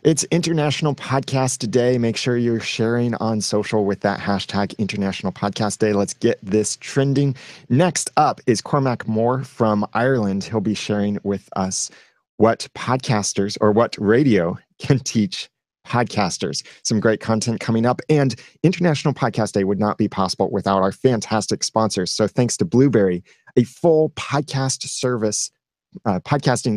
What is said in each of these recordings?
It's International Podcast Day. Make sure you're sharing on social with that hashtag International Podcast Day. Let's get this trending. Next up is Cormac Moore from Ireland. He'll be sharing with us what podcasters or what radio can teach podcasters. Some great content coming up. And International Podcast Day would not be possible without our fantastic sponsors. So thanks to Blueberry, a full podcasting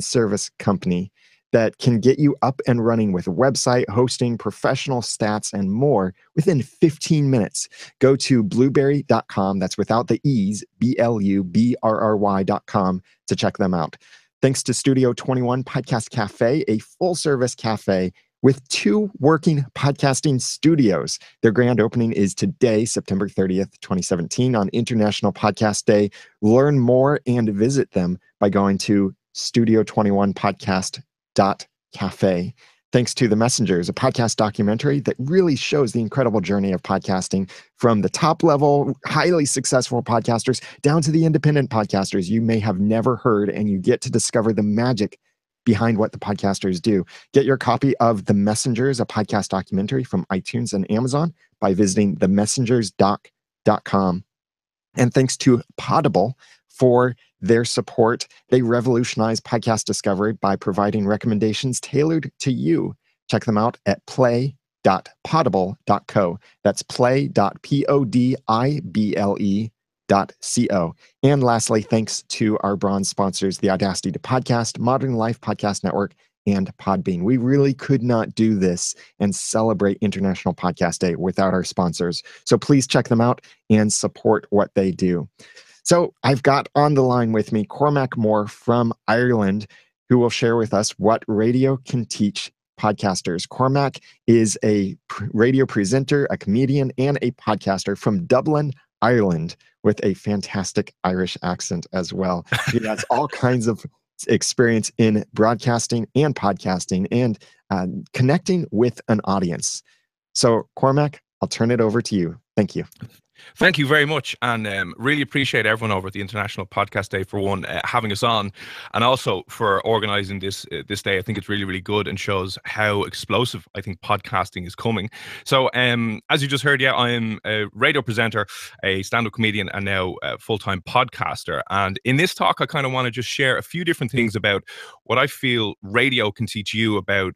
service company that can get you up and running with website hosting, professional stats, and more within 15 minutes. Go to blueberry.com, that's without the E's, BLUBRRY.com, to check them out. Thanks to Studio 21 Podcast Cafe, a full-service cafe with 2 working podcasting studios. Their grand opening is today, September 30th, 2017, on International Podcast Day. Learn more and visit them by going to studio21podcast.cafe. Thanks to The Messengers, a podcast documentary that really shows the incredible journey of podcasting from the top level, highly successful podcasters down to the independent podcasters you may have never heard, and you get to discover the magic behind what the podcasters do. Get your copy of The Messengers, a podcast documentary from iTunes and Amazon by visiting themessengersdoc.com. And thanks to Podable for their support. They revolutionize podcast discovery by providing recommendations tailored to you. Check them out at play.podable.co. That's play.podibele.co. And lastly, thanks to our bronze sponsors, the Audacity to Podcast, Modern Life Podcast Network, and Podbean. We really could not do this and celebrate International Podcast Day without our sponsors. So please check them out and support what they do. So I've got on the line with me Cormac Moore from Ireland, who will share with us what radio can teach podcasters. Cormac is a radio presenter, a comedian, and a podcaster from Dublin, Ireland, with a fantastic Irish accent as well. He has all kinds of experience in broadcasting and podcasting and connecting with an audience. So, Cormac, I'll turn it over to you. Thank you. Thank you very much, and really appreciate everyone over at the International Podcast Day for having us on, and also for organising this day. I think it's really, really good and shows how explosive I think podcasting is coming. So, as you just heard, I am a radio presenter, a stand-up comedian, and now a full-time podcaster. And in this talk, I kind of want to just share a few different things about what I feel radio can teach you about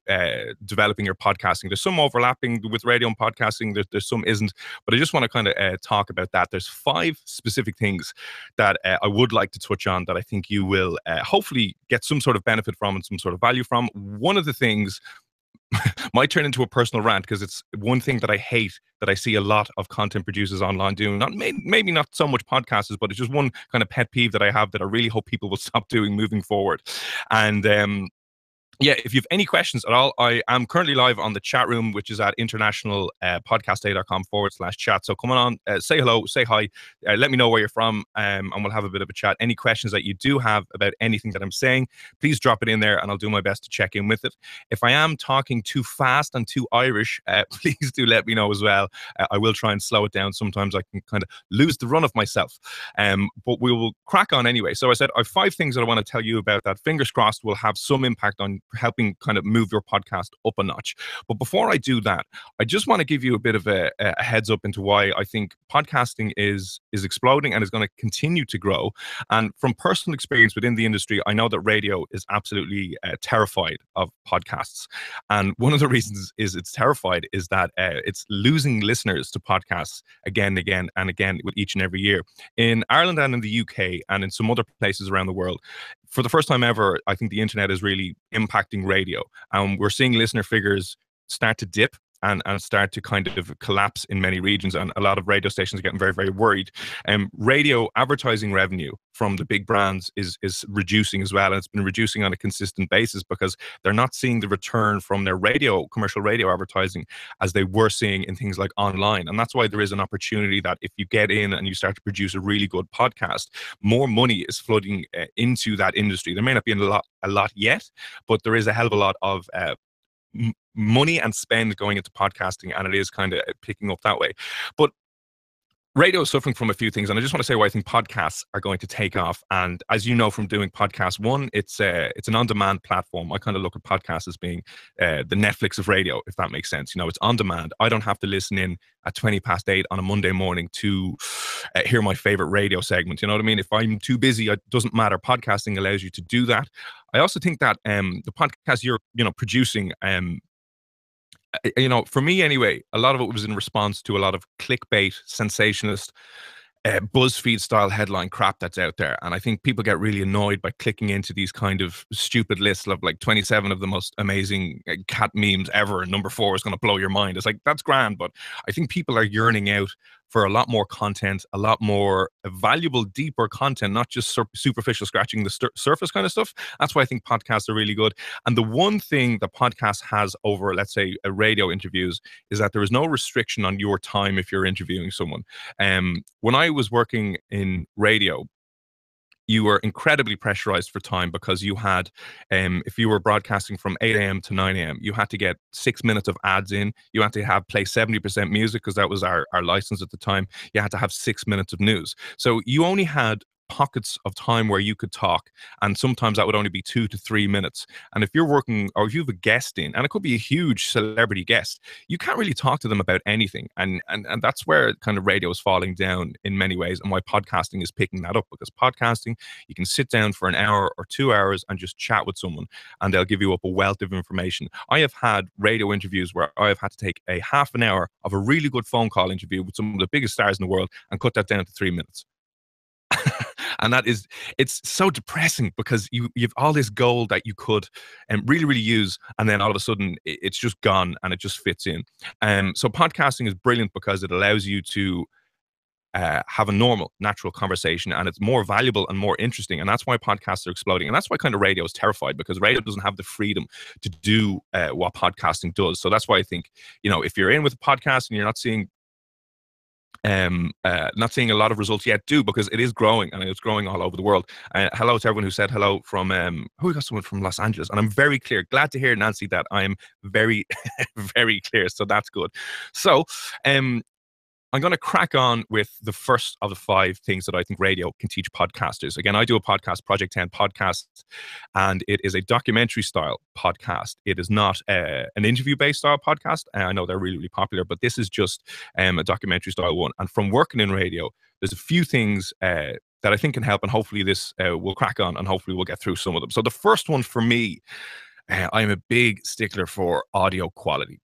developing your podcasting. There's some overlapping with radio and podcasting. There's some isn't, but I just want to kind of talk about that. There's 5 specific things that I would like to touch on that I think you will hopefully get some sort of benefit from and some sort of value from. One of the things might turn into a personal rant because it's one thing that I hate that I see a lot of content producers online doing. Maybe not so much podcasters, but it's just one kind of pet peeve that I have that I really hope people will stop doing moving forward. And if you have any questions at all, I am currently live on the chat room, which is at internationalpodcastday.com/chat. So come on, say hello, say hi, let me know where you're from, and we'll have a bit of a chat. Any questions that you do have about anything that I'm saying, please drop it in there and I'll do my best to check in with it. If I am talking too fast and too Irish, please do let me know as well. I will try and slow it down. Sometimes I can kind of lose the run of myself, but we will crack on anyway. So I said I have 5 things that I want to tell you about that, fingers crossed, will have some impact on helping kind of move your podcast up a notch. But before I do that, I just want to give you a bit of a heads up into why I think podcasting is exploding and is going to continue to grow. And from personal experience within the industry, I know that radio is absolutely terrified of podcasts. And one of the reasons is it's terrified is that it's losing listeners to podcasts again and again with each and every year. In Ireland and in the UK and in some other places around the world, for the first time ever, I think the internet is really impacting radio. We're seeing listener figures start to dip and start to kind of collapse in many regions. And a lot of radio stations are getting very, very worried. Radio advertising revenue from the big brands is reducing as well. And it's been reducing on a consistent basis because they're not seeing the return from their commercial radio advertising as they were seeing in things like online. And that's why there is an opportunity that if you get in and you start to produce a really good podcast, more money is flooding into that industry. There may not be a lot yet, but there is a hell of a lot of money and spend going into podcasting, and it is kind of picking up that way. But radio is suffering from a few things, and I just want to say why I think podcasts are going to take off. And as you know from doing podcasts, one, it's an on-demand platform. I kind of look at podcasts as being the Netflix of radio, if that makes sense. You know, it's on demand. I don't have to listen in at 8:20 on a Monday morning to hear my favorite radio segment. You know what I mean? If I'm too busy, it doesn't matter. Podcasting allows you to do that. I also think that the podcast you're producing. For me anyway, a lot of it was in response to a lot of clickbait, sensationalist, BuzzFeed style headline crap that's out there. And I think people get really annoyed by clicking into these kind of stupid lists of like 27 of the most amazing cat memes ever. And number 4 is going to blow your mind. It's like, that's grand. But I think people are yearning out for a lot more content, a lot more valuable, deeper content, not just superficial scratching the surface kind of stuff. That's why I think podcasts are really good. And the one thing the podcast has over, let's say, radio interviews is that there is no restriction on your time if you're interviewing someone. When I was working in radio, you were incredibly pressurized for time because you had, if you were broadcasting from 8 a.m. to 9 a.m., you had to get 6 minutes of ads in. You had to play 70% music because that was our license at the time. You had to have 6 minutes of news. So you only had pockets of time where you could talk, and sometimes that would only be 2 to 3 minutes. And if you're working, or if you have a guest in, and it could be a huge celebrity guest, you can't really talk to them about anything. And that's where kind of radio is falling down in many ways, and why podcasting is picking that up, because podcasting, you can sit down for an hour or 2 hours and just chat with someone, and they'll give you up a wealth of information. I have had radio interviews where I have had to take a half an hour of a really good phone call interview with some of the biggest stars in the world and cut that down to 3 minutes. And it's so depressing, because you've all this gold that you could really, really use, and then all of a sudden it's just gone and it just fits in. So podcasting is brilliant because it allows you to have a normal, natural conversation, and it's more valuable and more interesting. And that's why podcasts are exploding. And that's why kind of radio is terrified, because radio doesn't have the freedom to do what podcasting does. So that's why I think, if you're in with a podcast and you're not seeing a lot of results yet, because it is growing, and it's growing all over the world. Hello to everyone who said hello from we got someone from Los Angeles, and I'm very clear. Glad to hear, Nancy, that I am very very clear, so that's good. So I'm going to crack on with the first of the 5 things that I think radio can teach podcasters. Again, I do a podcast, Project 10 Podcasts, and it is a documentary style podcast. It is not an interview based style podcast. I know they're really, really popular, but this is just a documentary style one. And from working in radio, there's a few things that I think can help, and hopefully this will crack on, and hopefully we'll get through some of them. So the first one for me, I'm a big stickler for audio quality.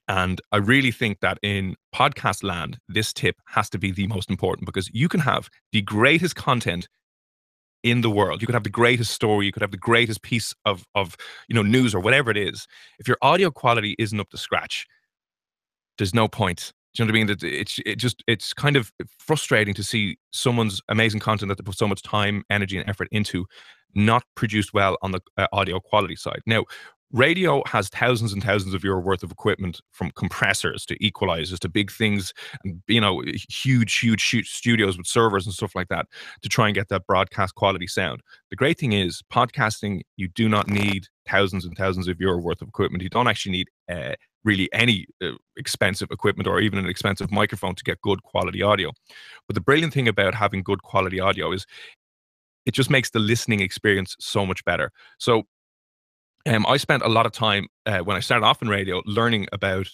And I really think that in podcast land, this tip has to be the most important, because you can have the greatest content in the world. You could have the greatest story. You could have the greatest piece of news or whatever it is. If your audio quality isn't up to scratch, there's no point. Do you know what I mean? It's kind of frustrating to see someone's amazing content that they put so much time, energy, and effort into not produced well on the audio quality side. Now, radio has thousands and thousands of euro worth of equipment, from compressors to equalizers to big things, and huge studios with servers and stuff like that, to try and get that broadcast quality sound. The great thing is, podcasting, you do not need thousands and thousands of euro worth of equipment. You don't actually need really any expensive equipment, or even an expensive microphone, to get good quality audio. But the brilliant thing about having good quality audio is it just makes the listening experience so much better. So I spent a lot of time when I started off in radio learning about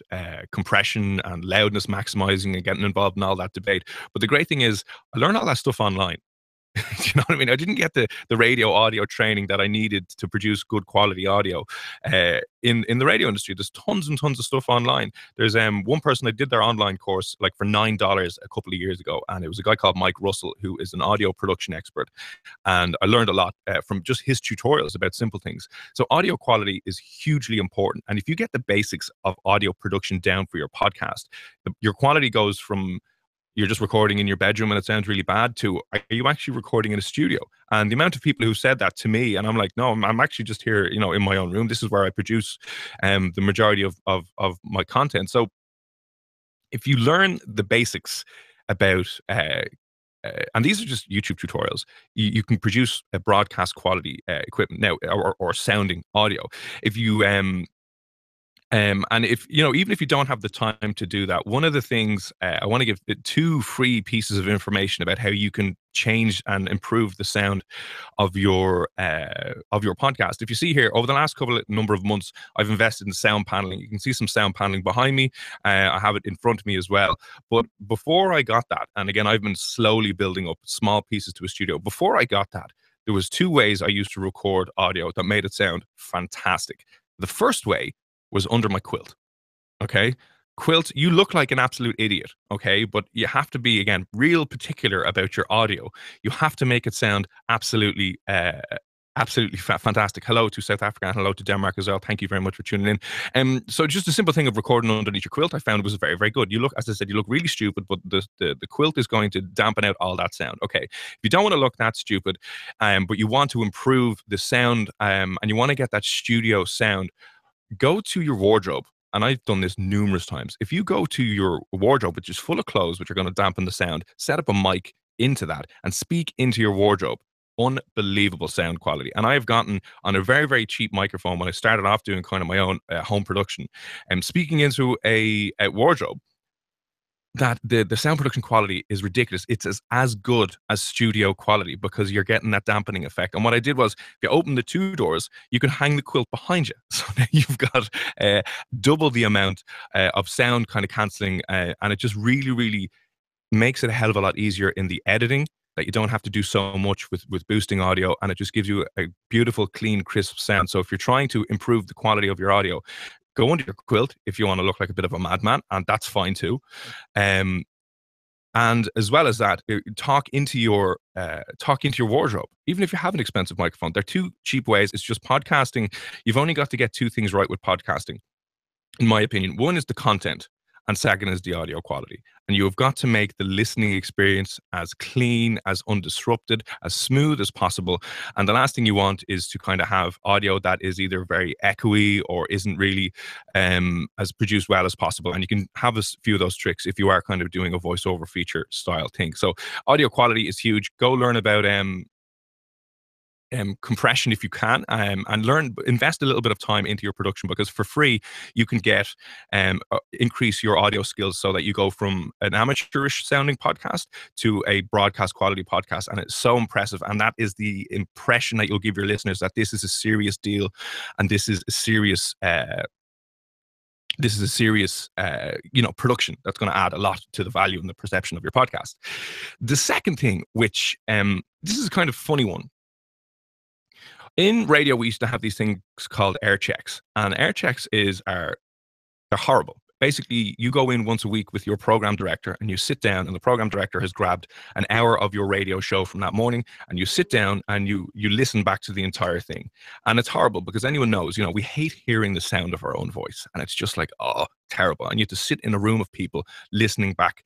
compression and loudness maximizing and getting involved in all that debate. But the great thing is, I learned all that stuff online. Do you know what I mean? I didn't get the radio audio training that I needed to produce good quality audio in the radio industry. There's tons and tons of stuff online. There's one person, I did their online course like for $9 a couple of years ago, and it was a guy called Mike Russell, who is an audio production expert. And I learned a lot from just his tutorials about simple things. So audio quality is hugely important. And if you get the basics of audio production down for your podcast, your quality goes from you're just recording in your bedroom and it sounds really bad, to are you actually recording in a studio? And the amount of people who said that to me, and I'm like, no, I'm actually just here, in my own room. This is where I produce the majority of my content. So if you learn the basics about, and these are just YouTube tutorials, you can produce a broadcast quality equipment now, or sounding audio. If you And if you know, even if you don't have the time to do that, one of the things I want to give two free pieces of information about how you can change and improve the sound of your podcast. If you see here, over the last number of months, I've invested in sound paneling. You can see some sound paneling behind me. I have it in front of me as well. But before I got that, and again, I've been slowly building up small pieces to a studio. Before I got that, there was two ways I used to record audio that made it sound fantastic. The first way was under my quilt. Okay. Quilt, you look like an absolute idiot. Okay. But you have to be, again, real particular about your audio. You have to make it sound absolutely, absolutely fantastic. Hello to South Africa and hello to Denmark as well. Thank you very much for tuning in. So just a simple thing of recording underneath your quilt, I found was very, very good. You look, as I said, you look really stupid, but the quilt is going to dampen out all that sound. Okay. If you don't want to look that stupid, but you want to improve the sound, and you want to get that studio sound, go to your wardrobe. And I've done this numerous times. If you go to your wardrobe, which is full of clothes, which are going to dampen the sound, set up a mic into that and speak into your wardrobe. Unbelievable sound quality. And I've gotten on a very, very cheap microphone when I started off doing kind of my own home production and speaking into a wardrobe, that the sound production quality is ridiculous. It's as good as studio quality because you're getting that dampening effect. And what I did was, if you open the two doors, you can hang the quilt behind you. So now you've got double the amount of sound kind of cancelling. And it just really, really makes it a hell of a lot easier in the editing, that you don't have to do so much with boosting audio. And it just gives you a beautiful, clean, crisp sound. So if you're trying to improve the quality of your audio, go under your quilt if you want to look like a bit of a madman, and that's fine too. And as well as that, talk into your wardrobe. Even if you have an expensive microphone, there are two cheap ways. It's just podcasting. You've only got to get two things right with podcasting, in my opinion. One is the content, and second is the audio quality. And you have got to make the listening experience as clean, as undisrupted, as smooth as possible. And the last thing you want is to kind of have audio that is either very echoey or isn't really as produced well as possible. And you can have a few of those tricks if you are kind of doing a voiceover feature style thing. So audio quality is huge. Go learn about compression if you can, and invest a little bit of time into your production, because for free you can get increase your audio skills so that you go from an amateurish sounding podcast to a broadcast quality podcast. And it's so impressive, and that is the impression that you'll give your listeners, that this is a serious deal and this is a serious production that's going to add a lot to the value and the perception of your podcast. The second thing, which this is a kind of funny one. In radio, we used to have these things called air checks, and air checks they're horrible. Basically, you go in once a week with your program director and you sit down, and the program director has grabbed an hour of your radio show from that morning, and you sit down and you listen back to the entire thing. And it's horrible because anyone knows, we hate hearing the sound of our own voice, and it's just like, oh, terrible. And you have to sit in a room of people listening back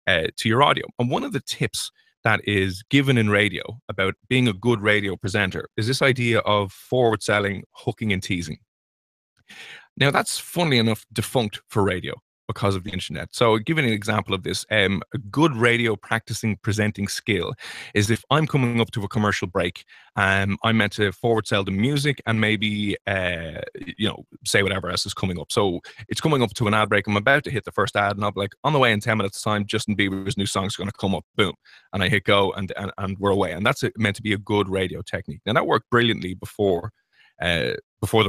to your audio. And one of the tips that is given in radio about being a good radio presenter is this idea of forward selling, hooking and teasing. Now, that's funnily enough defunct for radio because of the internet. So giving an example of this, a good radio practicing presenting skill is if I'm coming up to a commercial break, I'm meant to forward sell the music and maybe, say whatever else is coming up. So it's coming up to an ad break. I'm about to hit the first ad and I'll be like, on the way in 10 minutes time, Justin Bieber's new song is going to come up, boom. And I hit go and we're away. And that's meant to be a good radio technique. Now that worked brilliantly before the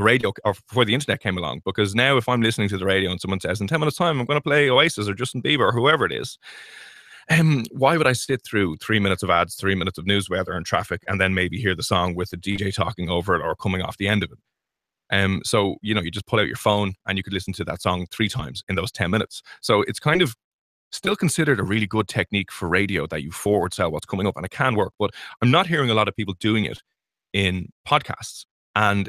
radio or before the internet came along, because now if I'm listening to the radio and someone says in 10 minutes time I'm going to play Oasis or Justin Bieber or whoever it is, why would I sit through 3 minutes of ads, 3 minutes of news, weather and traffic, and then maybe hear the song with the DJ talking over it or coming off the end of it? So you just pull out your phone and you could listen to that song 3 times in those 10 minutes. So it's kind of still considered a really good technique for radio that you forward sell what's coming up, and it can work. But I'm not hearing a lot of people doing it in podcasts. And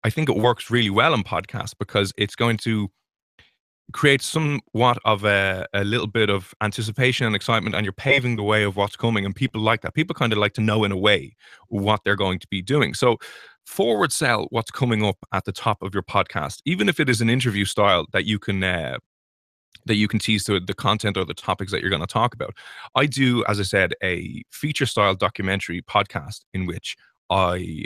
I think it works really well in podcasts because it's going to create somewhat of a little bit of anticipation and excitement, and you're paving the way of what's coming. And people like that. People kind of like to know in a way what they're going to be doing. So forward sell what's coming up at the top of your podcast, even if it is an interview style that you can tease to the content or the topics that you're going to talk about. I do, as I said, a feature style documentary podcast in which I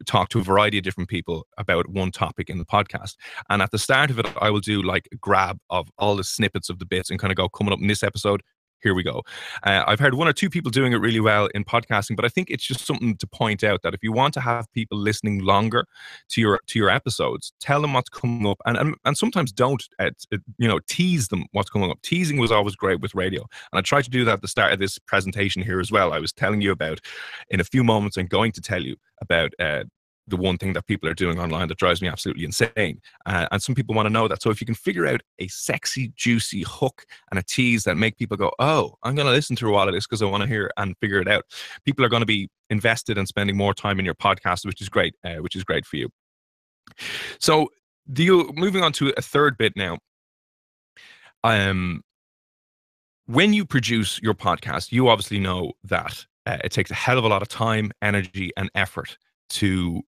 talk to a variety of different people about one topic in the podcast. And at the start of it, I will do like a grab of all the snippets of the bits and kind of go, coming up in this episode, here we go. I've heard one or two people doing it really well in podcasting, but I think it's just something to point out that if you want to have people listening longer to your episodes, tell them what's coming up, and sometimes don't tease them what's coming up. Teasing was always great with radio, and I tried to do that at the start of this presentation here as well. I was telling you about, in a few moments, I'm going to tell you about the one thing that people are doing online that drives me absolutely insane. And some people want to know that. So if you can figure out a sexy, juicy hook and a tease that make people go, oh, I'm going to listen through all of this because I want to hear and figure it out, people are going to be invested in spending more time in your podcast, which is great for you. So moving on to a third bit now. When you produce your podcast, you obviously know that it takes a hell of a lot of time, energy, and effort to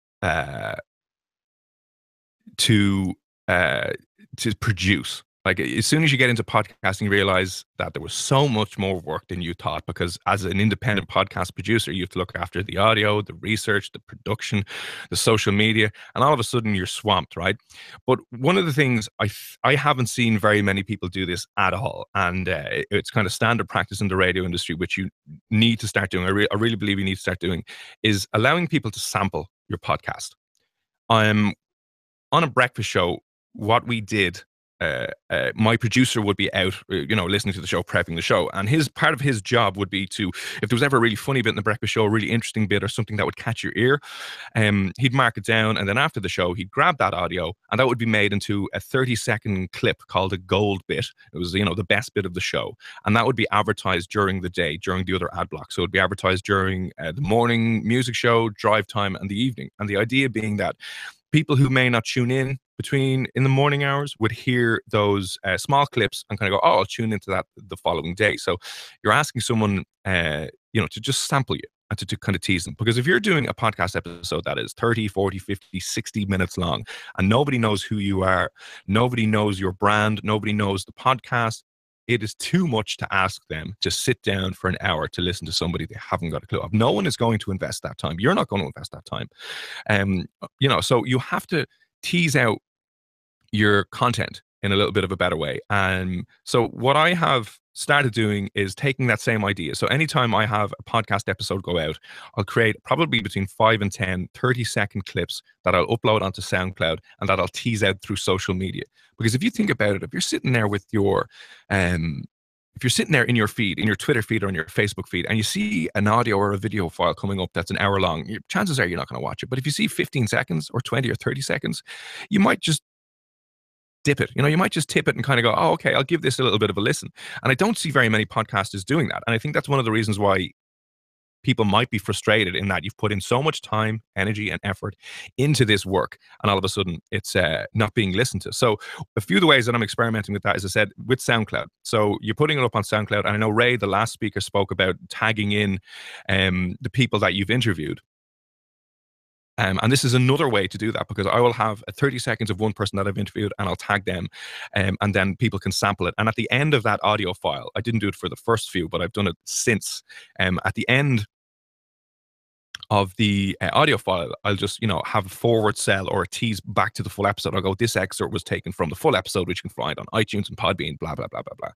produce. Like, as soon as you get into podcasting, you realize that there was so much more work than you thought, because as an independent podcast producer, you have to look after the audio, the research, the production, the social media, and all of a sudden you're swamped, right? But one of the things I haven't seen very many people do this at all, and it's kind of standard practice in the radio industry, which you need to start doing. I really believe you need to start doing, is allowing people to sample your podcast. On a breakfast show, what we did, my producer would be out, listening to the show, prepping the show. And part of his job would be to, if there was ever a really funny bit in the breakfast show, a really interesting bit or something that would catch your ear, he'd mark it down. And then after the show, he'd grab that audio and that would be made into a 30-second clip called a gold bit. It was, the best bit of the show. And that would be advertised during the day, during the other ad block. So it'd be advertised during the morning music show, drive time, and the evening. And the idea being that people who may not tune in in the morning hours would hear those small clips and kind of go, oh, I'll tune into that the following day. So you're asking someone, to just sample you and to kind of tease them. Because if you're doing a podcast episode that is 30, 40, 50, 60 minutes long, and nobody knows who you are, nobody knows your brand, nobody knows the podcast, it is too much to ask them to sit down for an hour to listen to somebody they haven't got a clue of. No one is going to invest that time. You're not going to invest that time. So you have to tease out your content in a little bit of a better way. So what I have started doing is taking that same idea. So anytime I have a podcast episode go out, I'll create probably between 5 and 10 30-second clips that I'll upload onto SoundCloud and that I'll tease out through social media. Because if you think about it, if you're sitting there with your if you're sitting there in your feed, in your Twitter feed or on your Facebook feed, and you see an audio or a video file coming up that's an hour long, chances are you're not going to watch it. But if you see 15 seconds or 20 or 30 seconds, you might just dip it. You might just tip it and kind of go, oh, okay, I'll give this a little bit of a listen. And I don't see very many podcasters doing that. And I think that's one of the reasons why people might be frustrated, in that you've put in so much time, energy, and effort into this work, and all of a sudden it's not being listened to. So a few of the ways that I'm experimenting with that, as I said, with SoundCloud. So you're putting it up on SoundCloud, and I know Ray, the last speaker, spoke about tagging in the people that you've interviewed. And this is another way to do that, because I will have 30 seconds of one person that I've interviewed and I'll tag them, and then people can sample it. And at the end of that audio file, I didn't do it for the first few, but I've done it since. At the end of the audio file, I'll just, have a forward cell or a tease back to the full episode. I'll go, this excerpt was taken from the full episode, which you can find on iTunes and Podbean, blah, blah, blah, blah, blah.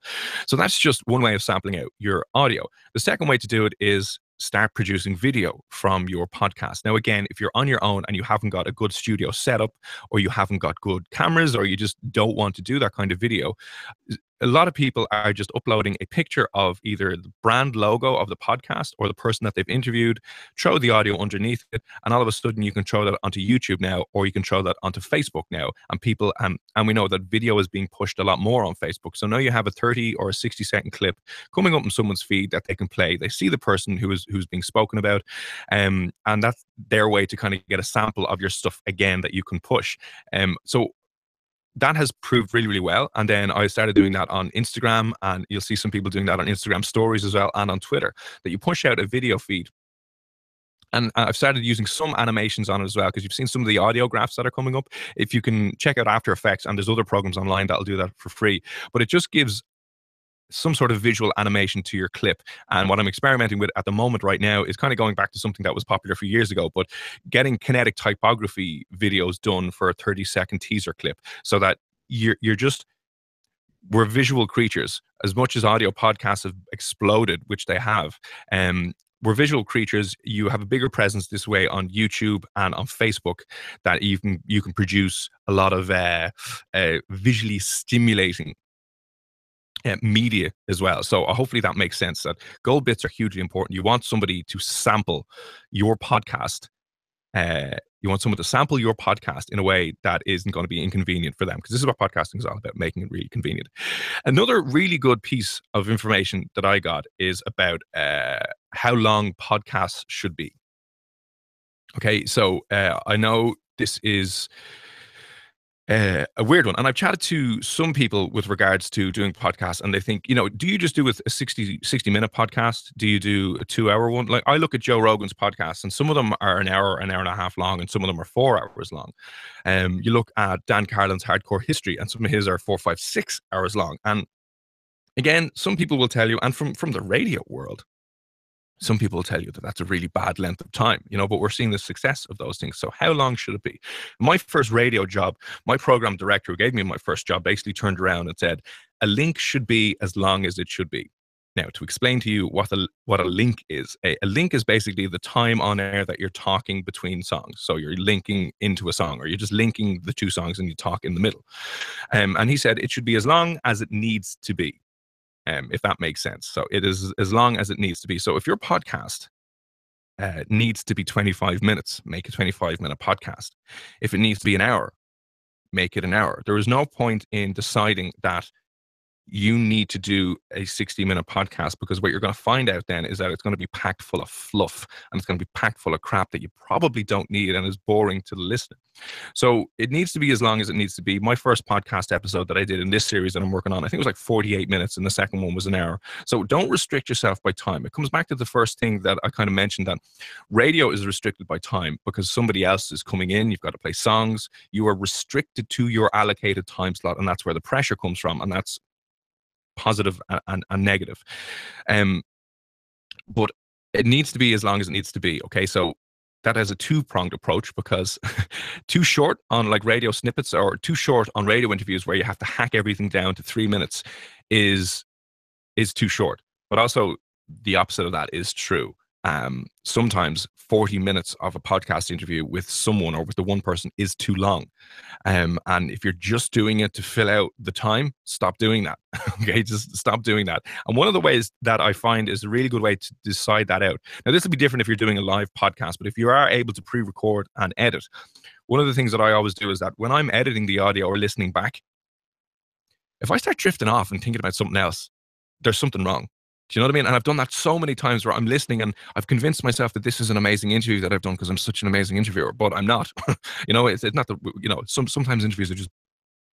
So that's just one way of sampling out your audio. The second way to do it is start producing video from your podcast. Now, again, if you're on your own and you haven't got a good studio setup, or you haven't got good cameras, or you just don't want to do that kind of video, a lot of people are just uploading a picture of either the brand logo of the podcast or the person that they've interviewed, throw the audio underneath it, and all of a sudden you can throw that onto YouTube now, or you can throw that onto Facebook now. And people, and we know that video is being pushed a lot more on Facebook. So now you have a 30 or a 60-second clip coming up in someone's feed that they can play. They see the person who's being spoken about, and that's their way to kind of get a sample of your stuff again that you can push. So that has proved really, really well. And then I started doing that on Instagram, and you'll see some people doing that on Instagram stories as well, and on Twitter, that you push out a video feed. And I've started using some animations on it as well, because you've seen some of the audio graphs that are coming up. If you can check out After Effects, and there's other programs online that'll do that for free. But it just gives some sort of visual animation to your clip. And what I'm experimenting with at the moment right now is kind of going back to something that was popular a few years ago, but getting kinetic typography videos done for a 30-second teaser clip, so that you're just, we're visual creatures. As much as audio podcasts have exploded, which they have, we're visual creatures. You have a bigger presence this way on YouTube and on Facebook, that you can produce a lot of visually stimulating media as well. So hopefully that makes sense, that gold bits are hugely important. You want somebody to sample your podcast. You want someone to sample your podcast in a way that isn't going to be inconvenient for them, because this is what podcasting is all about, making it really convenient. Another really good piece of information that I got is about how long podcasts should be. Okay, so I know this is a weird one, and I've chatted to some people with regards to doing podcasts, and they think, do you just do a 60 minute podcast? Do you do a 2-hour one? Like, I look at Joe Rogan's podcasts, and some of them are an hour and a half long, and some of them are 4 hours long. You look at Dan Carlin's Hardcore History, and some of his are 4, 5, 6 hours long. And again, some people will tell you, and from the radio world, some people will tell you that that's a really bad length of time, but we're seeing the success of those things. So how long should it be? My first radio job, my program director who gave me my first job basically turned around and said, a link should be as long as it should be. Now, to explain to you what a link is, a link is basically the time on air that you're talking between songs. So you're linking into a song, or you're just linking the two songs and you talk in the middle. And he said it should be as long as it needs to be. If that makes sense. So it is as long as it needs to be. So if your podcast needs to be 25 minutes, make a 25-minute podcast. If it needs to be an hour, make it an hour. There is no point in deciding that you need to do a 60-minute podcast, because what you're going to find out then is that it's going to be packed full of fluff, and it's going to be packed full of crap that you probably don't need and is boring to the listener. So it needs to be as long as it needs to be. My first podcast episode that I did in this series that I'm working on, I think it was like 48 minutes, and the second one was an hour. So don't restrict yourself by time. It comes back to the first thing that I kind of mentioned, that radio is restricted by time because somebody else is coming in. You've got to play songs. You are restricted to your allocated time slot, and that's where the pressure comes from, and that's positive and negative. But it needs to be as long as it needs to be. Okay, so that has a two-pronged approach, because too short on like radio snippets, or too short on radio interviews where you have to hack everything down to 3 minutes is too short. But also the opposite of that is true. Sometimes 40 minutes of a podcast interview with someone, or with the one person, is too long. And if you're just doing it to fill out the time, stop doing that. Okay, just stop doing that. And one of the ways that I find is a really good way to decide that out. Now, this will be different if you're doing a live podcast, but if you are able to pre-record and edit, one of the things that I always do is that when I'm editing the audio or listening back, if I start drifting off and thinking about something else, there's something wrong. Do you know what I mean? And I've done that so many times where I'm listening and I've convinced myself that this is an amazing interview that I've done because I'm such an amazing interviewer, but I'm not. It's not that, sometimes interviews are just,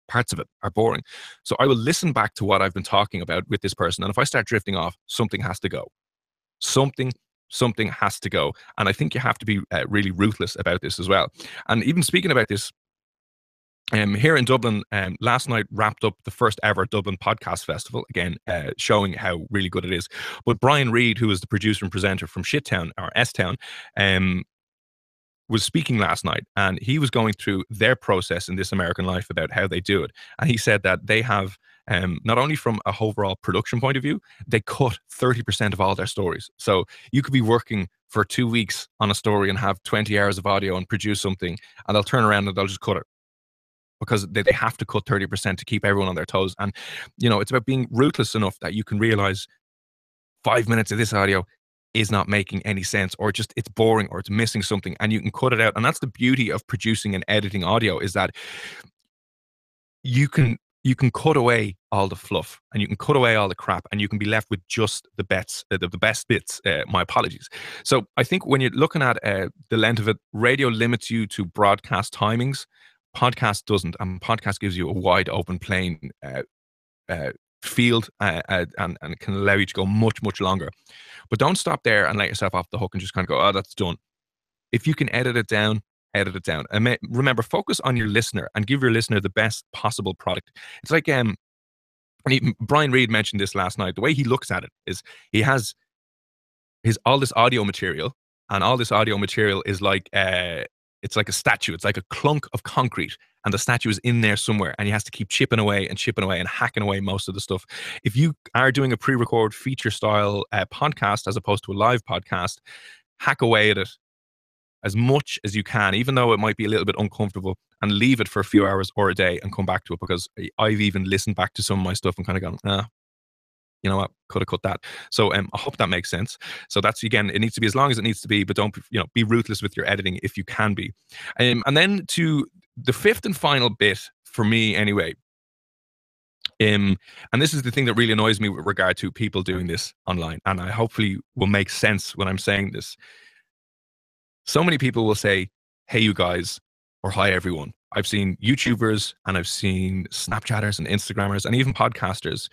parts of it are boring. So I will listen back to what I've been talking about with this person. And if I start drifting off, something has to go. Something has to go. And I think you have to be really ruthless about this as well. And even speaking about this, here in Dublin, last night wrapped up the first ever Dublin Podcast Festival, again, showing how really good it is. But Brian Reid, who is the producer and presenter from Shittown, or S-Town, was speaking last night, and he was going through their process in This American Life about how they do it. And he said that they have, not only from a overall production point of view, they cut 30% of all their stories. So you could be working for 2 weeks on a story and have 20 hours of audio and produce something, and they'll turn around and they'll just cut it, because they have to cut 30% to keep everyone on their toes. And, it's about being ruthless enough that you can realize 5 minutes of this audio is not making any sense, or just it's boring, or it's missing something, and you can cut it out. And that's the beauty of producing and editing audio, is that you can cut away all the fluff, and you can cut away all the crap, and you can be left with just the best bits. My apologies. So I think when you're looking at the length of it, radio limits you to broadcast timings. Podcast doesn't, and podcast gives you a wide open plain field, and it can allow you to go much, much longer. But don't stop there and let yourself off the hook and just kind of go, oh, that's done. If you can edit it down, edit it down. And remember, focus on your listener and give your listener the best possible product. It's like And Brian Reed mentioned this last night. The way he looks at it is he has all this audio material, and all this audio material is like it's like a statue. It's like a clunk of concrete, and the statue is in there somewhere, and he has to keep chipping away and hacking away most of the stuff. If you are doing a pre-record feature style podcast as opposed to a live podcast, hack away at it as much as you can, even though it might be a little bit uncomfortable, and leave it for a few hours or a day and come back to it. Because I've even listened back to some of my stuff and kind of gone, you know what, could have cut that. So I hope that makes sense. So that's, again, it needs to be as long as it needs to be, but don't, be ruthless with your editing if you can be. And then to the fifth and final bit for me anyway, and this is the thing that really annoys me with regard to people doing this online, and I hopefully will make sense when I'm saying this. So many people will say, hey, you guys, or hi, everyone. I've seen YouTubers and I've seen Snapchatters and Instagrammers and even podcasters.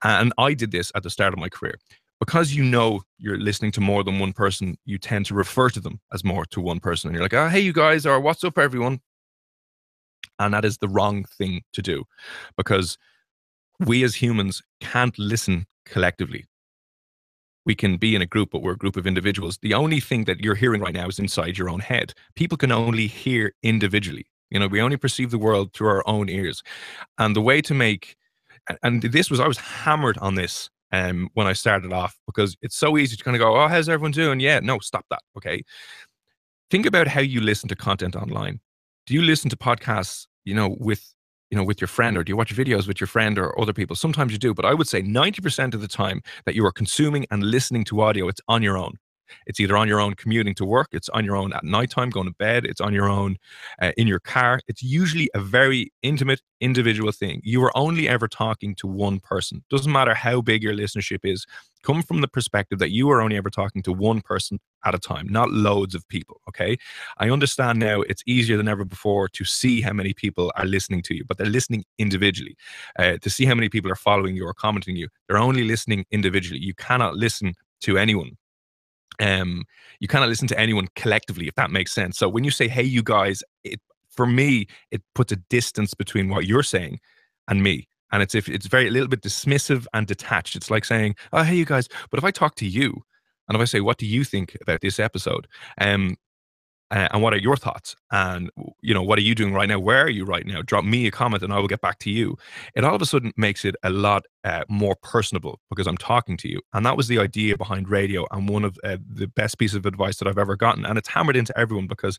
And I did this at the start of my career. Because you're listening to more than one person, you tend to refer to them as more to one person. And you're like, oh, hey, you guys, or what's up, everyone? And that is the wrong thing to do, because we as humans can't listen collectively. We can be in a group, but we're a group of individuals. The only thing that you're hearing right now is inside your own head. People can only hear individually. We only perceive the world through our own ears. And the way to make, and I was hammered on this when I started off, because it's so easy to kind of go, oh, how's everyone doing? Yeah, no, stop that. Okay. Think about how you listen to content online. Do you listen to podcasts, with your friend, or do you watch videos with your friend or other people? Sometimes you do, but I would say 90% of the time that you are consuming and listening to audio, it's on your own. It's either on your own commuting to work, it's on your own at nighttime going to bed, it's on your own in your car. It's usually a very intimate, individual thing. You are only ever talking to one person. Doesn't matter how big your listenership is. Come from the perspective that you are only ever talking to one person at a time, not loads of people, okay? I understand now it's easier than ever before to see how many people are listening to you, but they're listening individually. To see how many people are following you or commenting you, they're only listening individually. You cannot listen to anyone. You cannot listen to anyone collectively, if that makes sense. So when you say, hey, you guys, for me, it puts a distance between what you're saying and me. And it's a little bit dismissive and detached. It's like saying, oh, hey, you guys. But if I talk to you and if I say, what do you think about this episode? And what are your thoughts? And, what are you doing right now? Where are you right now? Drop me a comment and I will get back to you. It all of a sudden makes it a lot more personable, because I'm talking to you. And that was the idea behind radio, and one of the best pieces of advice that I've ever gotten. And it's hammered into everyone, because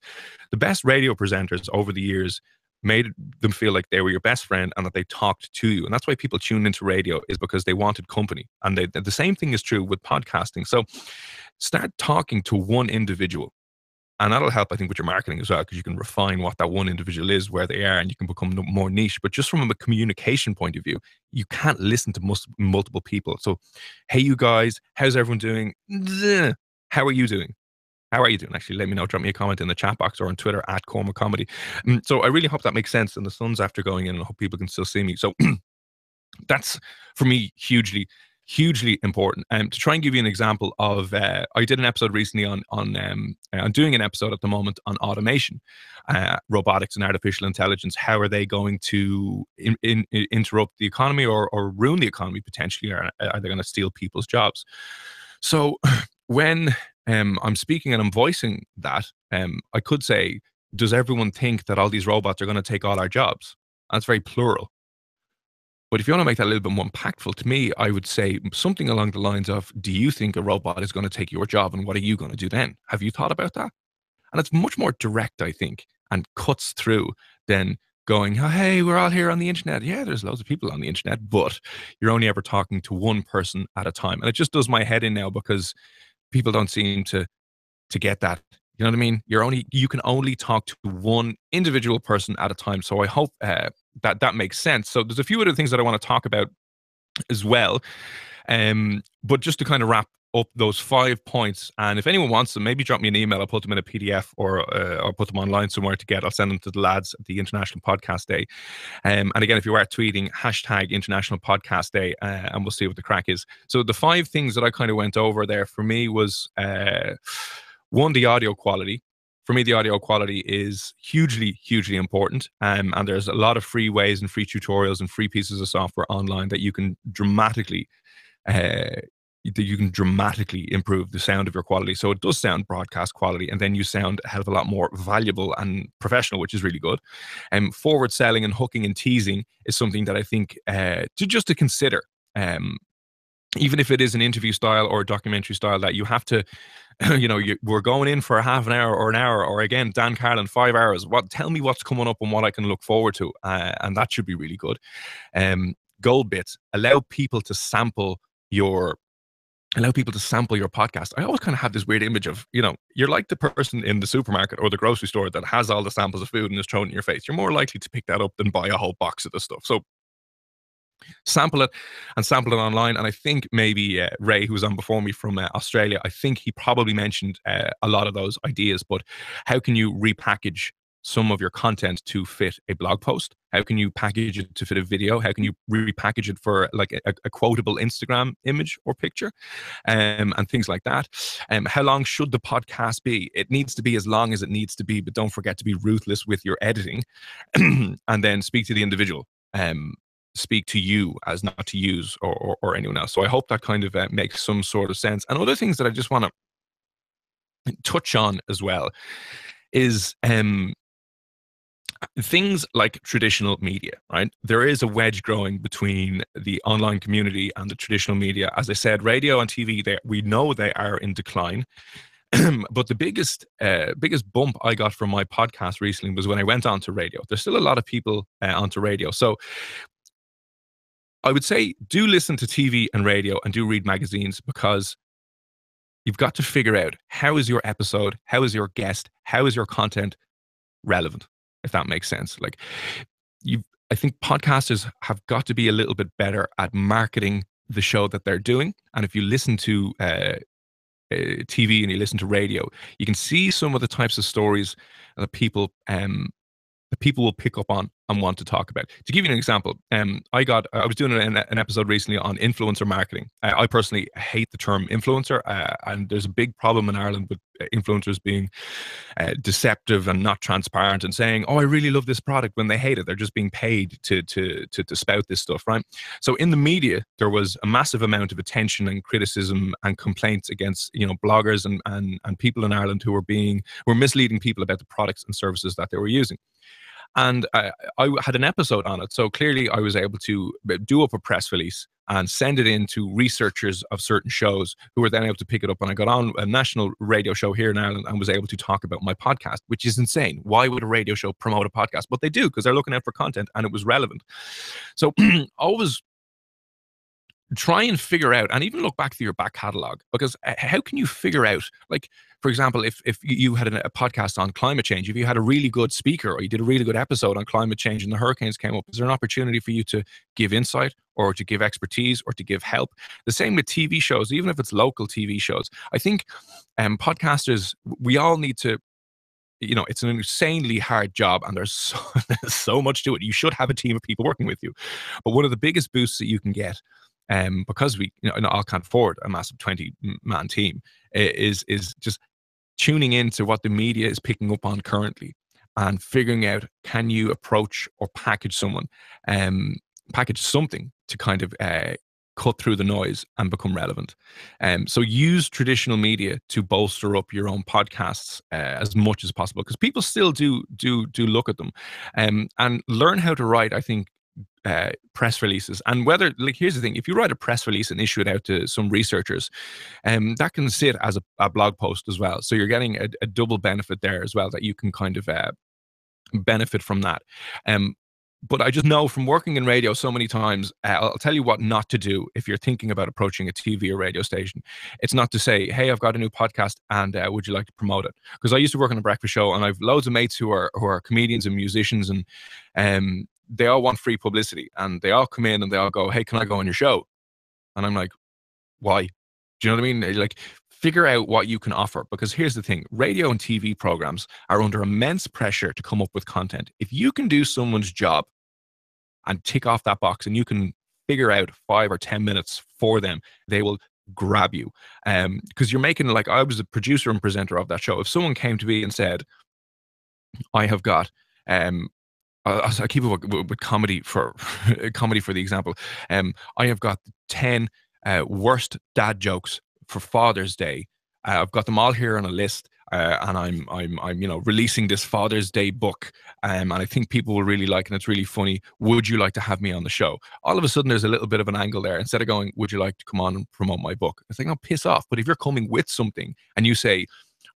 the best radio presenters over the years made them feel like they were your best friend and that they talked to you. And that's why people tuned into radio, is because they wanted company. And the same thing is true with podcasting. So start talking to one individual. And that'll help, I think, with your marketing as well, because you can refine what that one individual is, where they are, and you can become more niche. But just from a communication point of view, you can't listen to multiple people. So, hey, you guys, how's everyone doing? How are you doing? How are you doing? Actually, let me know. Drop me a comment in the chat box or on Twitter at Cormac Comedy. So I really hope that makes sense. And the sun's after going in, and I hope people can still see me. So that's, for me, hugely important. To try and give you an example of, I did an episode recently on I'm doing an episode at the moment on automation, robotics and artificial intelligence. How are they going to interrupt the economy or ruin the economy potentially? Or are they going to steal people's jobs? So when I'm speaking and I'm voicing that, I could say, does everyone think that all these robots are going to take all our jobs? That's very plural. But if you want to make that a little bit more impactful, to me, I would say something along the lines of, do you think a robot is going to take your job, and what are you going to do then? Have you thought about that? And it's much more direct, I think, and cuts through than going, oh, hey, we're all here on the internet. Yeah, there's loads of people on the internet, but you're only ever talking to one person at a time. And it just does my head in now, because people don't seem to get that. You know what I mean? You can only talk to one individual person at a time. So I hope that makes sense. So there's a few other things that I want to talk about as well. But just to kind of wrap up those 5 points, and if anyone wants them, maybe drop me an email. I'll put them in a PDF or put them online somewhere to get. I'll send them to the lads at the International Podcast Day. And again, if you are tweeting, hashtag International Podcast Day, and we'll see what the crack is. So the 5 things that I kind of went over there for me was, one, the audio quality. for me, the audio quality is hugely, hugely important. And there's a lot of free ways and free tutorials and free pieces of software online that you can dramatically improve the sound of your quality. So it does sound broadcast quality, and then you sound a hell of a lot more valuable and professional, which is really good. Forward selling and hooking and teasing is something that I think to consider. Even if it is an interview style or a documentary style, that you have to, we're going in for a half an hour or an hour, or again, Dan Carlin, 5 hours. Tell me what's coming up and what I can look forward to. And that should be really good. Gold bits, allow people to sample your podcast. I always kind of have this weird image of, you're like the person in the supermarket or the grocery store that has all the samples of food and is thrown in your face. You're more likely to pick that up than buy a whole box of the stuff. So sample it online. And I think maybe Ray, who was on before me from Australia, I think he probably mentioned a lot of those ideas. But how can you repackage some of your content to fit a blog post? How can you package it to fit a video? How can you repackage it for like a quotable Instagram image or picture, and things like that? How long should the podcast be? It needs to be as long as it needs to be, but don't forget to be ruthless with your editing. And then speak to the individual. Speak to you as not to use or anyone else. So I hope that kind of makes some sort of sense. And other things that I just want to touch on as well is things like traditional media, right? There is a wedge growing between the online community and the traditional media. As I said, radio and TV, we know they are in decline. But the biggest bump I got from my podcast recently was when I went onto radio. There's still a lot of people onto radio. So I would say do listen to TV and radio and do read magazines, because you've got to figure out, how is your episode, how is your guest, how is your content relevant, if that makes sense. Like, I think podcasters have got to be a little bit better at marketing the show that they're doing. And if you listen to TV and you listen to radio, you can see some of the types of stories that people will pick up on and want to talk about. To give you an example, I was doing an episode recently on influencer marketing. I personally hate the term influencer, and there's a big problem in Ireland with influencers being deceptive and not transparent and saying, "Oh, I really love this product," when they hate it. They're just being paid to spout this stuff, right? So in the media, there was a massive amount of attention and criticism and complaints against bloggers and people in Ireland who were misleading people about the products and services that they were using. And I had an episode on it. So clearly I was able to do up a press release and send it in to researchers of certain shows who were then able to pick it up. And I got on a national radio show here in Ireland and was able to talk about my podcast, which is insane. Why would a radio show promote a podcast? But they do, because they're looking out for content, and it was relevant. So always try and figure out, and even look back through your back catalog, because how can you figure out, like, for example, if you had a podcast on climate change, if you had a really good speaker or you did a really good episode on climate change and the hurricanes came up, is there an opportunity for you to give insight or to give expertise or to give help? The same with TV shows, even if it's local TV shows. I think podcasters, we all need to, it's an insanely hard job, and there's so much to it. You should have a team of people working with you. But one of the biggest boosts that you can get, because we all can't afford a massive 20-man team, is just tuning into what the media is picking up on currently and figuring out, can you approach or package something to kind of cut through the noise and become relevant. So use traditional media to bolster up your own podcasts as much as possible, because people still do look at them, and learn how to write, I think, press releases. And whether, like, here's the thing, if you write a press release and issue it out to some researchers, that can sit as a blog post as well. So you're getting a double benefit there as well, that you can kind of benefit from that. But I just know from working in radio so many times, I'll tell you what not to do if you're thinking about approaching a TV or radio station. It's not to say, "Hey, I've got a new podcast and would you like to promote it?" Because I used to work on a breakfast show, and I've loads of mates who are comedians and musicians, and they all want free publicity, and they all come in and they all go, "Hey, can I go on your show?" And I'm like, "Why?" Do you know what I mean? Like, figure out what you can offer, because here's the thing, radio and TV programs are under immense pressure to come up with content. If you can do someone's job and tick off that box, and you can figure out 5 or 10 minutes for them, they will grab you. Because you're making, like, I was a producer and presenter of that show. If someone came to me and said, I have got, I keep it with comedy for comedy for the example. I have got 10 worst dad jokes for Father's Day. I've got them all here on a list, and I'm releasing this Father's Day book, and I think people will really like it. And it's really funny. Would you like to have me on the show? All of a sudden, there's a little bit of an angle there. Instead of going, would you like to come on and promote my book? It's like, no, piss off. But if you're coming with something and you say,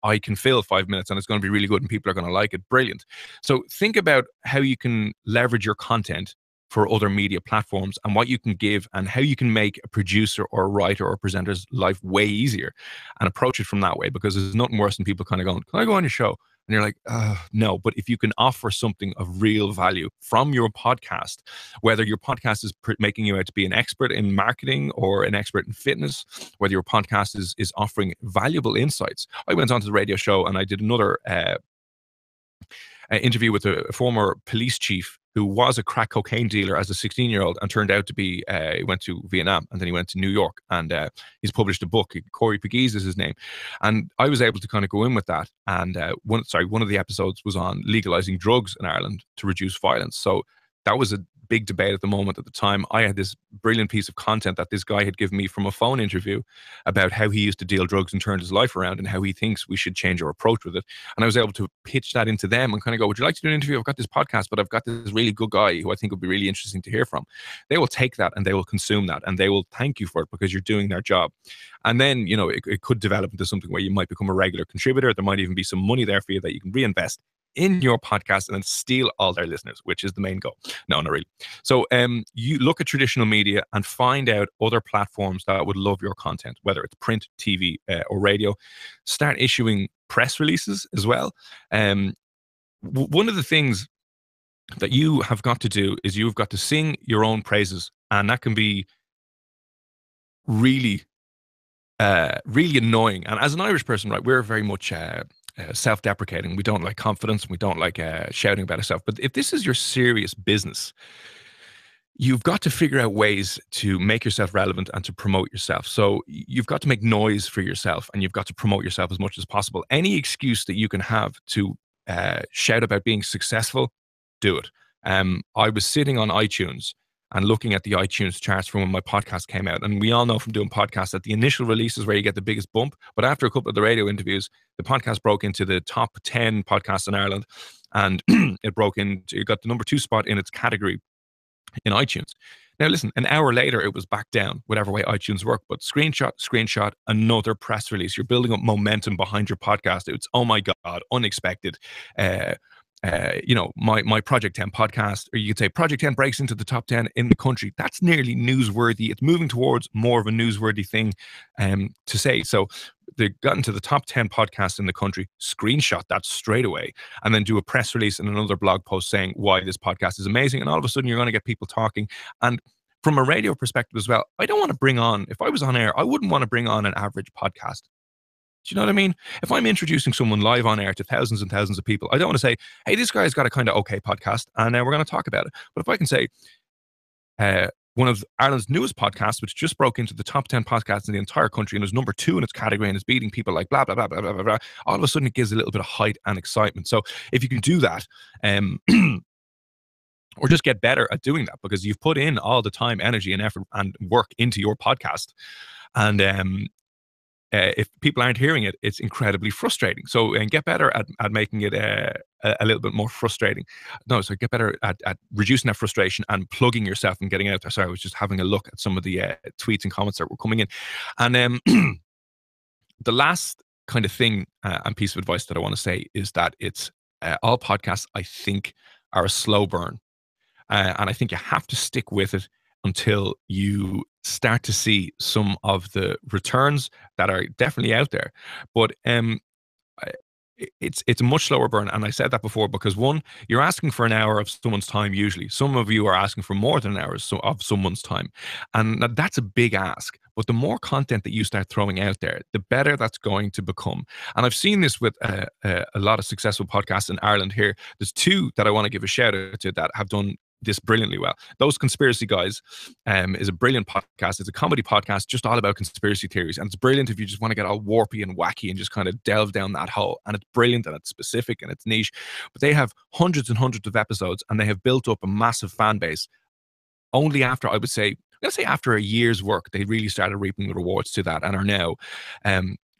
I can fill 5 minutes and it's going to be really good and people are going to like it, brilliant. So think about how you can leverage your content for other media platforms and what you can give and how you can make a producer or a writer or presenter's life way easier, and approach it from that way, because there's nothing worse than people kind of going, can I go on your show? And you're like, no. But if you can offer something of real value from your podcast, whether your podcast is making you out to be an expert in marketing or an expert in fitness, whether your podcast is offering valuable insights. I went onto the radio show and I did another interview with a former police chief who was a crack cocaine dealer as a 16-year-old and turned out to be, he went to Vietnam and then he went to New York, and he's published a book. Corey Pegues is his name. And I was able to kind of go in with that. And one of the episodes was on legalizing drugs in Ireland to reduce violence. So that was a big debate at the moment. At the time, I had this brilliant piece of content that this guy had given me from a phone interview about how he used to deal drugs and turned his life around and how he thinks we should change our approach with it. And I was able to pitch that into them and kind of go, would you like to do an interview? I've got this podcast, but I've got this really good guy who I think would be really interesting to hear from. They will take that and they will consume that and they will thank you for it because you're doing their job. And then, it could develop into something where you might become a regular contributor. There might even be some money there for you that you can reinvest in your podcast and then steal all their listeners, which is the main goal. No, not really. So you look at traditional media and find out other platforms that would love your content, whether it's print, TV, or radio. Start issuing press releases as well. One of the things that you have got to do is you've got to sing your own praises, and that can be really, really annoying. And as an Irish person, right, we're very much self-deprecating. We don't like confidence. We don't like shouting about ourselves. But if this is your serious business, you've got to figure out ways to make yourself relevant and to promote yourself. So you've got to make noise for yourself and you've got to promote yourself as much as possible. Any excuse that you can have to shout about being successful, do it. I was sitting on iTunes and looking at the iTunes charts from when my podcast came out. And we all know from doing podcasts that the initial release is where you get the biggest bump. But after a couple of the radio interviews, the podcast broke into the top 10 podcasts in Ireland. And it got the number 2 spot in its category in iTunes. Now, listen, an hour later, it was back down, whatever way iTunes work. But screenshot, another press release. You're building up momentum behind your podcast. It's, oh my God, unexpected. My Project 10 podcast, or you could say Project 10 breaks into the top 10 in the country. That's nearly newsworthy. It's moving towards more of a newsworthy thing to say. So they got into the top 10 podcasts in the country, screenshot that straight away, and then do a press release and another blog post saying why this podcast is amazing. And all of a sudden, you're going to get people talking. And from a radio perspective as well, I don't want to bring on, if I was on air, I wouldn't want to bring on an average podcast. Do you know what I mean? If I'm introducing someone live on air to thousands and thousands of people, I don't want to say, hey, this guy's got a kind of okay podcast and we're going to talk about it. But if I can say, one of Ireland's newest podcasts, which just broke into the top 10 podcasts in the entire country and is number 2 in its category and is beating people like blah, blah, blah, blah, blah, blah, blah, all of a sudden it gives a little bit of height and excitement. So if you can do that, or just get better at doing that because you've put in all the time, energy and effort and work into your podcast. And if people aren't hearing it, it's incredibly frustrating. So, and get better at making it a little bit more frustrating. No, so get better at reducing that frustration and plugging yourself and getting out there. Sorry, I was just having a look at some of the tweets and comments that were coming in. And the last kind of thing and piece of advice that I want to say is that it's all podcasts, I think, are a slow burn. And I think you have to stick with it until you start to see some of the returns that are definitely out there. But it's a much slower burn. And I said that before because, one, you're asking for an hour of someone's time usually. Some of you are asking for more than an hour of someone's time. And that's a big ask. But the more content that you start throwing out there, the better that's going to become. And I've seen this with a lot of successful podcasts in Ireland here. There's 2 that I want to give a shout out to that have done this brilliantly well. Those Conspiracy Guys is a brilliant podcast. It's a comedy podcast just all about conspiracy theories. And it's brilliant if you just want to get all warpy and wacky and just kind of delve down that hole. And it's brilliant and it's specific and it's niche. But they have hundreds and hundreds of episodes and they have built up a massive fan base. Only after, I would say, after a year's work, they really started reaping the rewards to that and are now,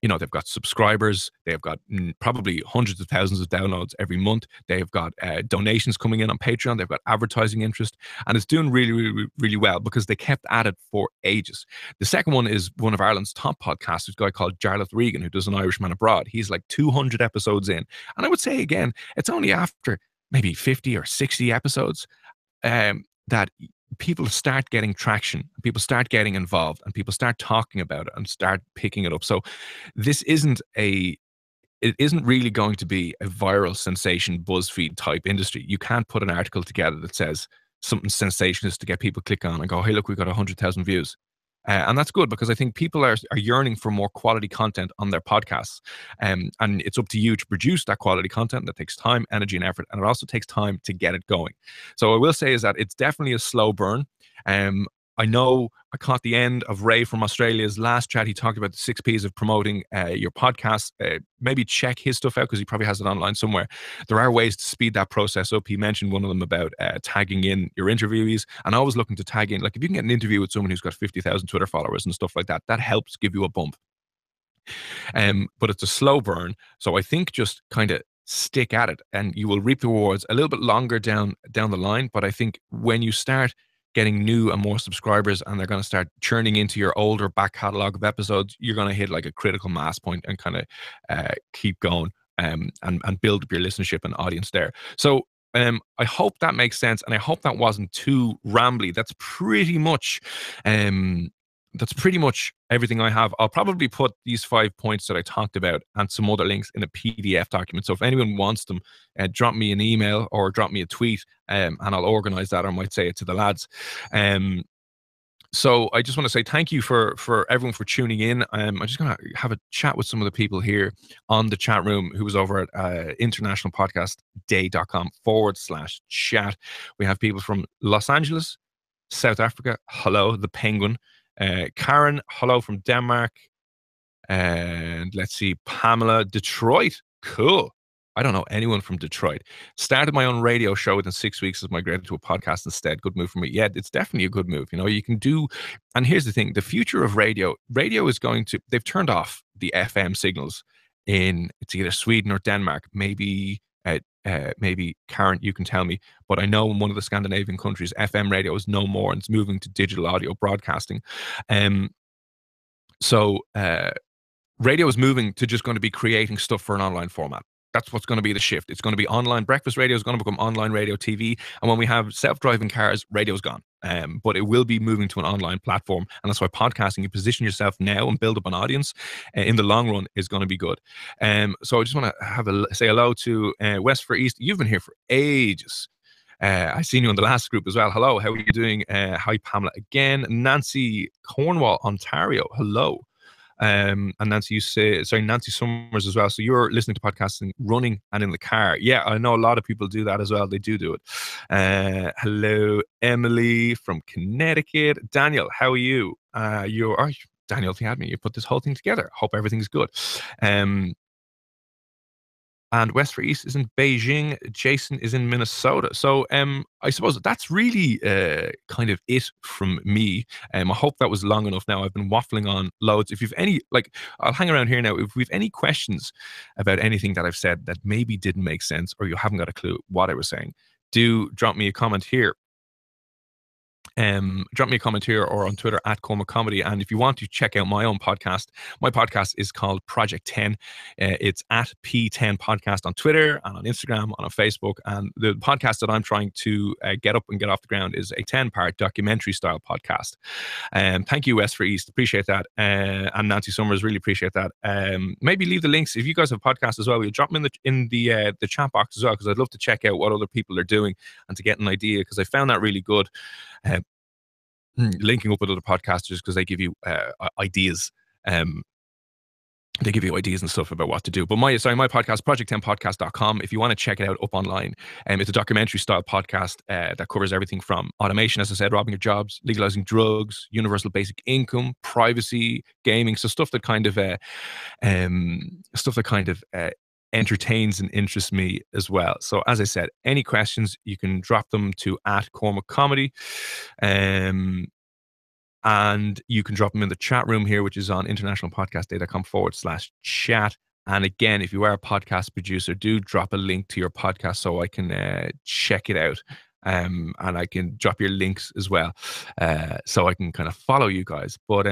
they've got subscribers. They've got probably hundreds of thousands of downloads every month. They've got donations coming in on Patreon. They've got advertising interest. And it's doing really, really, really well because they kept at it for ages. The second one is one of Ireland's top podcasters, a guy called Jarlath Regan, who does An Irishman Abroad. He's like 200 episodes in. And I would say, again, it's only after maybe 50 or 60 episodes that people start getting traction, people start getting involved, and people start talking about it and start picking it up. So this isn't really going to be a viral sensation BuzzFeed type industry. You can't put an article together that says something sensationalist to get people click on and go, hey, look, we've got 100,000 views. And that's good because I think people are yearning for more quality content on their podcasts. And it's up to you to produce that quality content. That takes time, energy, and effort. And it also takes time to get it going. So I will say is that it's definitely a slow burn. I know I caught the end of Ray from Australia's last chat. He talked about the 6 Ps of promoting your podcast. Maybe check his stuff out because he probably has it online somewhere. There are ways to speed that process up. He mentioned one of them about tagging in your interviewees and always looking to tag in. Like if you can get an interview with someone who's got 50,000 Twitter followers and stuff like that, that helps give you a bump. But it's a slow burn. So I think just kind of stick at it and you will reap the rewards a little bit longer down the line. But I think when you start getting new and more subscribers and they're going to start churning into your older back catalog of episodes, you're going to hit like a critical mass point and kind of keep going and build up your listenership and audience there. So I hope that makes sense and I hope that wasn't too rambly. That's pretty much everything I have. I'll probably put these 5 points that I talked about and some other links in a PDF document. So if anyone wants them, drop me an email or drop me a tweet and I'll organize that, or I might say it to the lads. So I just want to say thank you for everyone for tuning in. I'm just going to have a chat with some of the people here on the chat room who was over at internationalpodcastday.com/chat. We have people from Los Angeles, South Africa. Hello, the Penguin. Karen, hello from Denmark. And let's see, Pamela, Detroit. Cool. I don't know anyone from Detroit. Started my own radio show within 6 weeks, as migrated to a podcast instead. Good move for me. Yeah, it's definitely a good move. You know, you can do, and here's the thing, the future of radio is going to, they've turned off the FM signals it's either Sweden or Denmark. Maybe Karen, you can tell me, but I know in one of the Scandinavian countries, FM radio is no more and it's moving to digital audio broadcasting. So radio is moving to just going to be creating stuff for an online format. That's what's going to be the shift. It's going to be online. Breakfast radio is going to become online radio TV. And when we have self-driving cars, radio's gone. But it will be moving to an online platform. And that's why podcasting, you position yourself now and build up an audience in the long run is going to be good. So I just want to say hello to West for East. You've been here for ages. I've seen you in the last group as well. Hello, how are you doing? Hi, Pamela again. Nancy, Cornwall, Ontario. Hello. And Nancy, Nancy Summers as well. So you're listening to podcasting running and in the car. Yeah, I know a lot of people do that as well. They do it. Hello, Emily from Connecticut. Daniel, how are you? Daniel, if you had me, you put this whole thing together. Hope everything's good. And West for East is in Beijing. Jason is in Minnesota. So I suppose that's really kind of it from me. I hope that was long enough now. I've been waffling on loads. If you've any, I'll hang around here now. If we've any questions about anything that I've said that maybe didn't make sense or you haven't got a clue what I was saying, do drop me a comment here. Drop me a comment here or on Twitter at Cormac Comedy. And if you want to check out my own podcast, my podcast is called Project 10. It's at P10 Podcast on Twitter and on Instagram and on Facebook. And the podcast that I'm trying to get up and get off the ground is a 10-part documentary style podcast. Thank you, West for East. Appreciate that. And Nancy Summers, really appreciate that. Maybe leave the links. If you guys have podcasts as well, we'll drop them in the chat box as well, because I'd love to check out what other people are doing and to get an idea, because I found that really good. Linking up with other podcasters because they give you ideas. they give you ideas and stuff about what to do. But my podcast, project10podcast.com, if you want to check it out up online, it's a documentary style podcast that covers everything from automation, as I said, robbing your jobs, legalizing drugs, universal basic income, privacy, gaming. So stuff that kind of entertains and interests me as well. So as I said, any questions, you can drop them to @CormacComedy. And you can drop them in the chat room here, which is on internationalpodcastday.com/chat. And again, if you are a podcast producer, do drop a link to your podcast so I can check it out. And I can drop your links as well, so I can kind of follow you guys. But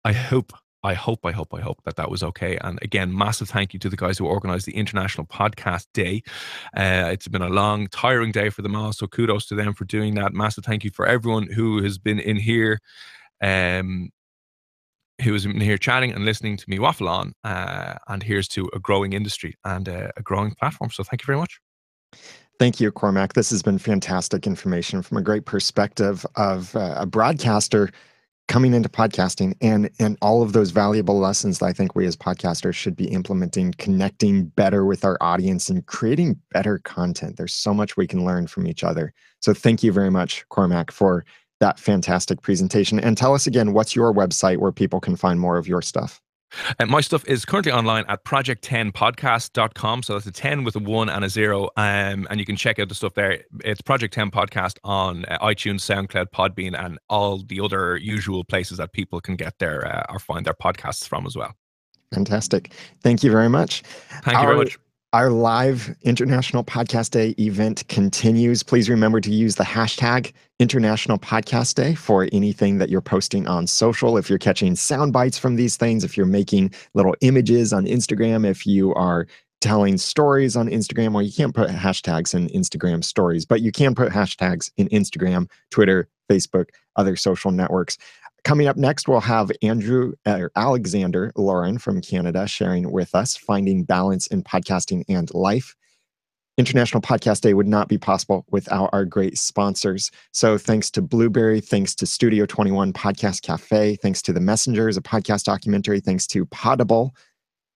I hope that was okay. And again, massive thank you to the guys who organized the International Podcast Day. It's been a long, tiring day for them all, so kudos to them for doing that. Massive thank you for everyone who has been in here, chatting and listening to me waffle on. And here's to a growing industry and a growing platform. So thank you very much. Thank you, Cormac. This has been fantastic information from a great perspective of a broadcaster coming into podcasting, and all of those valuable lessons that I think we as podcasters should be implementing, connecting better with our audience and creating better content. There's so much we can learn from each other. So thank you very much, Cormac, for that fantastic presentation. And tell us again, what's your website where people can find more of your stuff? My stuff is currently online at project10podcast.com. So that's a 10 with a 1 and a 0. And you can check out the stuff there. It's Project 10 Podcast on iTunes, SoundCloud, Podbean, and all the other usual places that people can get their or find their podcasts from as well. Fantastic. Thank you very much. Thank you very much. Our live International Podcast Day event continues. Please remember to use the hashtag International Podcast Day for anything that you're posting on social. If you're catching sound bites from these things, if you're making little images on Instagram, if you are telling stories on Instagram, well, you can't put hashtags in Instagram stories, but you can put hashtags in Instagram, Twitter, Facebook, other social networks. Coming up next, we'll have Alexander Lauren from Canada sharing with us finding balance in podcasting and life. International Podcast Day would not be possible without our great sponsors. So thanks to Blueberry, thanks to Studio 21 Podcast Cafe, thanks to The Messengers, a podcast documentary, thanks to Podable,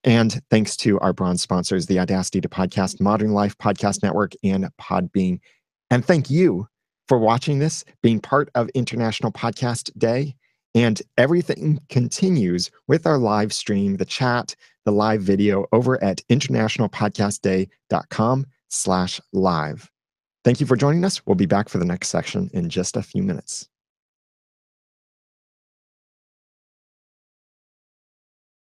and thanks to our bronze sponsors, the Audacity to Podcast, Modern Life Podcast Network, and Podbean. And thank you for watching this, being part of International Podcast Day. And everything continues with our live stream, the chat, the live video over at internationalpodcastday.com/live. Thank you for joining us. We'll be back for the next section in just a few minutes.